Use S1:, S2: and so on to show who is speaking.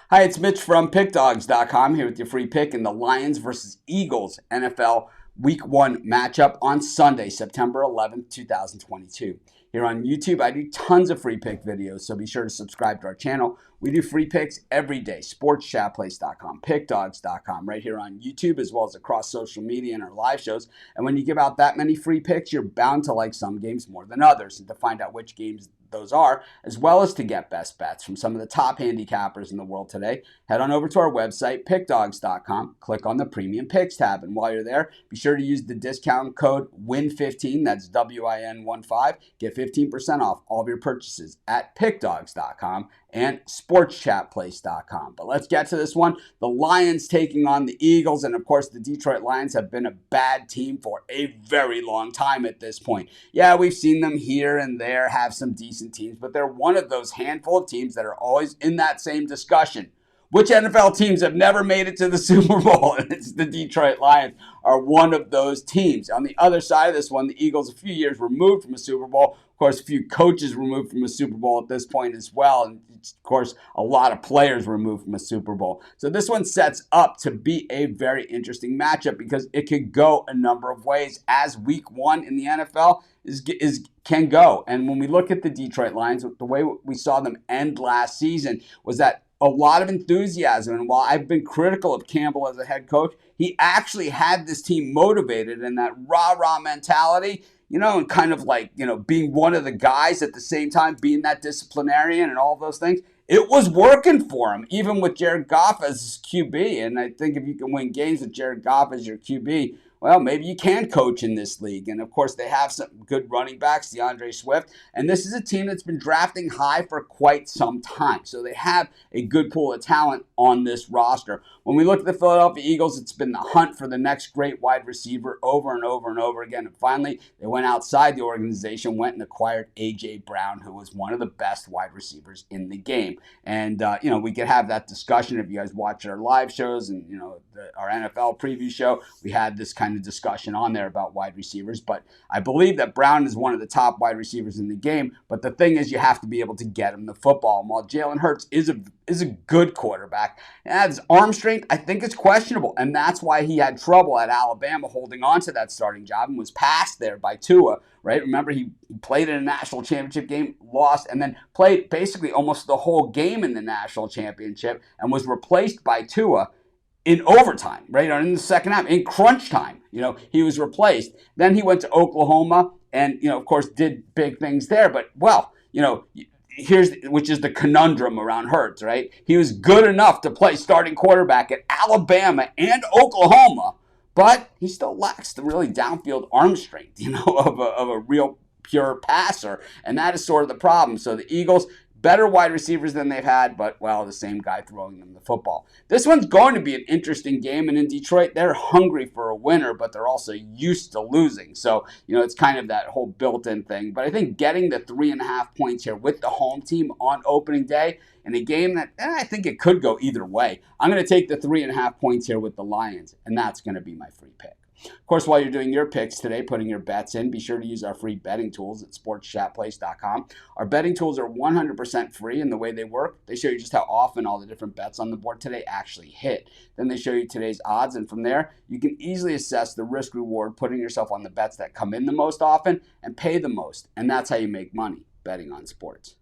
S1: Hi, it's Mitch from Pickdawgz.com here with your free pick in the Lions versus Eagles NFL Week 1 matchup on Sunday, September 11th, 2022. Here on YouTube, I do tons of free pick videos, so be sure to subscribe to our channel. We do free picks every day, sportschatplace.com, pickdawgz.com, right here on YouTube, as well as across social media and our live shows. And when you give out that many free picks, you're bound to like some games more than others. And to find out which games those are, as well as to get best bets from some of the top handicappers in the world today, head on over to our website, pickdawgz.com, click on the Premium Picks tab, and while you're there, be sure to use the discount code WIN15, that's WIN15, get 15% off all of your purchases at pickdawgz.com and sportschatplace.com. But let's get to this one. The Lions taking on the Eagles, and of course the Detroit Lions have been a bad team for a very long time at this point. Yeah, we've seen them here and there have some decent teams, but they're one of those handful of teams that are always in that same discussion. Which NFL teams have never made it to the Super Bowl? And it's the Detroit Lions are one of those teams. On the other side of this one, the Eagles, a few years removed from a Super Bowl. Of course, a few coaches removed from a Super Bowl at this point as well. And of course, a lot of players removed from a Super Bowl. So this one sets up to be a very interesting matchup because it could go a number of ways, as Week 1 in the NFL can go. And when we look at the Detroit Lions, the way we saw them end last season was that a lot of enthusiasm. And while I've been critical of Campbell as a head coach, he actually had this team motivated, and that rah-rah mentality, and kind of like, being one of the guys at the same time, being that disciplinarian and all of those things. It was working for him, even with Jared Goff as his QB. And I think if you can win games with Jared Goff as your QB, well, maybe you can coach in this league. And of course, they have some good running backs, DeAndre Swift. And this is a team that's been drafting high for quite some time. So they have a good pool of talent on this roster. When we look at the Philadelphia Eagles, it's been the hunt for the next great wide receiver over and over and over again. And finally, they went outside the organization, went and acquired A.J. Brown, who was one of the best wide receivers in the game. And, we could have that discussion if you guys watch our live shows and, our NFL preview show. We had this kind of discussion on there about wide receivers. But I believe that Brown is one of the top wide receivers in the game. But the thing is, you have to be able to get him the football. And while Jalen Hurts is a good quarterback, his arm strength, I think, is questionable. And that's why he had trouble at Alabama holding on to that starting job and was passed there by Tua, right? Remember, he played in a national championship game, lost, and then played basically almost the whole game in the national championship and was replaced by Tua in overtime, right? Or in the second half, in crunch time, he was replaced. Then he went to Oklahoma and, of course, did big things there. But, which is the conundrum around Hurts, right? He was good enough to play starting quarterback at Alabama and Oklahoma, but he still lacks the really downfield arm strength, of a real pure passer. And that is sort of the problem. So the Eagles, better wide receivers than they've had, but, the same guy throwing them the football. This one's going to be an interesting game, and in Detroit, they're hungry for a winner, but they're also used to losing. So, it's kind of that whole built-in thing. But I think getting the 3.5 points here with the home team on opening day in a game that I think it could go either way, I'm going to take the 3.5 points here with the Lions, and that's going to be my free pick. Of course, while you're doing your picks today, putting your bets in, be sure to use our free betting tools at sportschatplace.com. Our betting tools are 100% free, and the way they work, they show you just how often all the different bets on the board today actually hit. Then they show you today's odds, and from there, you can easily assess the risk-reward, putting yourself on the bets that come in the most often and pay the most. And that's how you make money betting on sports.